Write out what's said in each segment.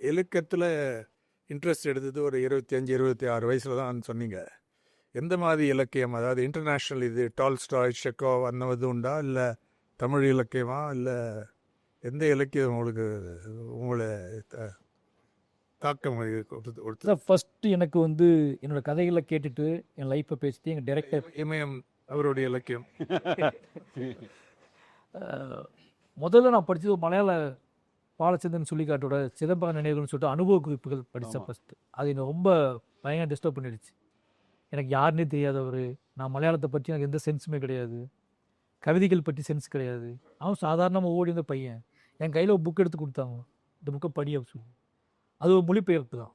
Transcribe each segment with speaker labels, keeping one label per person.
Speaker 1: இலக்கியத்தில் இன்ட்ரெஸ்ட் எடுத்தது ஒரு 25-26 வயசில் தான் சொன்னீங்க. எந்த மாதிரி இலக்கியம், அதாவது இன்டர்நேஷ்னல், இது டால்ஸ்டாய், செக்கோவ் அந்த மாதிரி உண்டா, இல்லை தமிழ் இலக்கியமா, இல்லை எந்த இலக்கியம் உங்களுக்கு உங்களை தாக்கம் கொடுத்து?
Speaker 2: ஃபஸ்ட்டு எனக்கு வந்து என்னோடய கதைகளை கேட்டுட்டு என் லைஃப்பை பேசிட்டு எங்கள் டைரக்டர்
Speaker 1: இமயம் அவருடைய இலக்கியம்.
Speaker 2: முதல்ல நான் படித்தது மலையாள பாலச்சந்திரன் சொல்லிக்காட்டோட சிதம்பர நினைவுகள்னு சொல்லிட்டு அனுபவ குறிப்புகள் படித்தேன் ஃபஸ்ட்டு. அது என்னை ரொம்ப பயங்கர டிஸ்டர்ப் பண்ணிடுச்சு. எனக்கு யாருன்னே தெரியாதவர், நான் மலையாளத்தை பற்றி எனக்கு எந்த சென்ஸுமே கிடையாது, கவிதைகள் பற்றி சென்ஸ் கிடையாது. அவன் சாதாரணமாக ஓடி வந்த பையன் என் கையில் ஒரு புக் எடுத்து கொடுத்தாங்க, இந்த புக்கை படி அப்படின்னு சொல்லி. அது ஒரு மொழிபெயர்ப்பு தான்,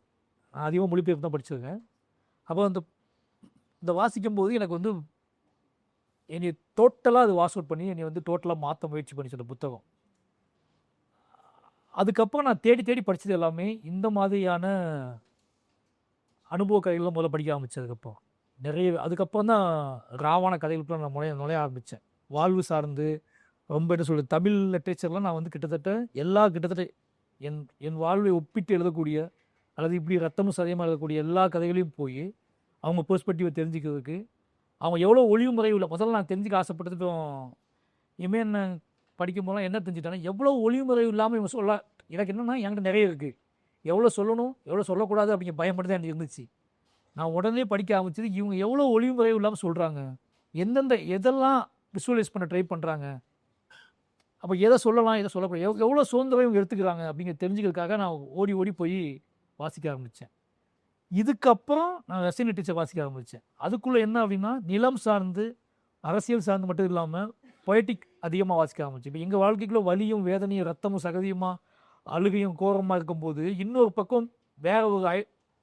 Speaker 2: நான் அதிகமாக மொழிபெயர்ப்பு தான் படிச்சிருக்கேன். அப்போ இந்த வாசிக்கும் போது எனக்கு வந்து என்னை டோட்டலாக அது வாஷ் அவுட் பண்ணி என்னை வந்து டோட்டலாக மாற்ற முயற்சி பண்ணிச்சு அந்த புத்தகம். அதுக்கப்புறம் நான் தேடி தேடி படித்தது எல்லாமே இந்த மாதிரியான அனுபவ கதைகள்லாம் முதல்ல படிக்க ஆரம்பித்ததுக்கப்புறம் நிறைய, அதுக்கப்புறம் தான் ராவான கதைகளுக்குலாம் நான் நுழைய ஆரம்பித்தேன். வாழ்வு சார்ந்து ரொம்ப என்ன சொல்கிறது, தமிழ் லிட்ரேச்சர்லாம் நான் வந்து கிட்டத்தட்ட என் வாழ்வை ஒப்பிட்டு எழுதக்கூடிய அல்லது இப்படி ரத்தமும் சதயமாக எழுதக்கூடிய எல்லா கதைகளையும் போய் அவங்க பெர்ஸ்பெக்டிவை தெரிஞ்சுக்கிறதுக்கு, அவங்க எவ்வளோ ஒளிவு முறை உள்ள, முதல்ல நான் தெரிஞ்சுக்க ஆசைப்பட்டதுக்கும் இனிமேல் என்ன படிக்கும் போதெல்லாம் என்ன தெரிஞ்சுட்டாங்கன்னா எவ்வளோ ஒளிவு முறை இல்லாமல் இவங்க சொல்ல, எனக்கு என்னென்னா என்கிட்ட நிறைய இருக்குது, எவ்வளோ சொல்லணும் எவ்வளோ சொல்லக்கூடாது அப்படிங்கிற பயம் மட்டும் தான் எனக்கு இருந்துச்சு. நான் உடனே படிக்க ஆரம்பிச்சது இவங்க எவ்வளோ ஒளிவு முறை இல்லாமல் சொல்கிறாங்க, எதெல்லாம் விசுவலைஸ் பண்ண ட்ரை பண்ணுறாங்க, அப்போ எதை சொல்லலாம் எதை சொல்லக்கூடாது, எவ்வளோ சுதந்திரம் இவங்க எடுத்துக்கிறாங்க அப்படிங்கிற தெரிஞ்சுக்கிறதுக்காக நான் ஓடி ஓடி போய் வாசிக்க ஆரம்பித்தேன். இதுக்கப்புறம் நான் ரஷ்யன் லிட்ரேச்சர் வாசிக்க ஆரம்பித்தேன். அதுக்குள்ளே என்ன அப்படின்னா நிலம் சார்ந்து அரசியல் சார்ந்து மட்டும் இல்லாமல் பொயட்டிக் அதிகமாக வாசிக்க ஆரம்பிச்சு. இப்போ எங்கள் வாழ்க்கைக்குள்ளே வலியும் வேதனையும் ரத்தமும் சகதியுமாக அழுகையும் கோரமாக இருக்கும்போது இன்னொரு பக்கம் வேறு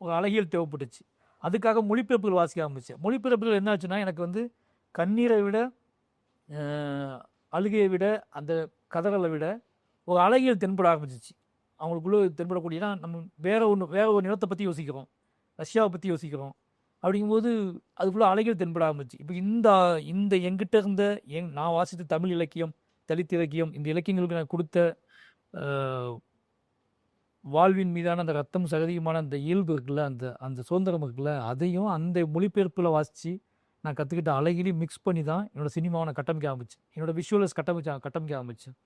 Speaker 2: ஒரு அழகியல் தேவைப்பட்டுச்சு. அதுக்காக மொழிபெயர்ப்புகள் வாசிக்க ஆரம்பித்தேன். மொழிபெயர்ப்புகள் என்ன ஆச்சுன்னா எனக்கு வந்து கண்ணீரை விட அழுகையை விட அந்த கதறலை விட ஒரு அழகியல் தென்பட ஆரம்பிச்சிச்சு. அவங்களுக்குள்ளே தென்படக்கூடியனா நம்ம வேற ஒரு நிலத்தை பற்றி யோசிக்கிறோம், ரஷ்யாவை பற்றி யோசிக்கிறோம். அப்படிங்கும்போது அதுக்குள்ளே அழகியல் தென்பட ஆரம்பிச்சு. இப்போ இந்த எங்கிட்ட இருந்த நான் வாசித்த தமிழ் இலக்கியம், தலித் இலக்கியம், இந்த இலக்கியங்களுக்கு நான் கொடுத்த வாழ்வின் மீதான அந்த ரத்தம் சகதியுமான அந்த இயல்பு இருக்குல்ல, அந்த சுதந்திரம் இருக்குல்ல, அதையும் அந்த மொழிபெயர்ப்பில் வாசித்து நான் கற்றுக்கிட்ட அழகிலையும் மிக்ஸ் பண்ணி தான் என்னோடய சினிமாவை நான் கட்டமைக்க ஆரம்பித்தேன், என்னோடய விஷுவல்ஸ் கட்டமைக்க ஆரம்பித்தேன்.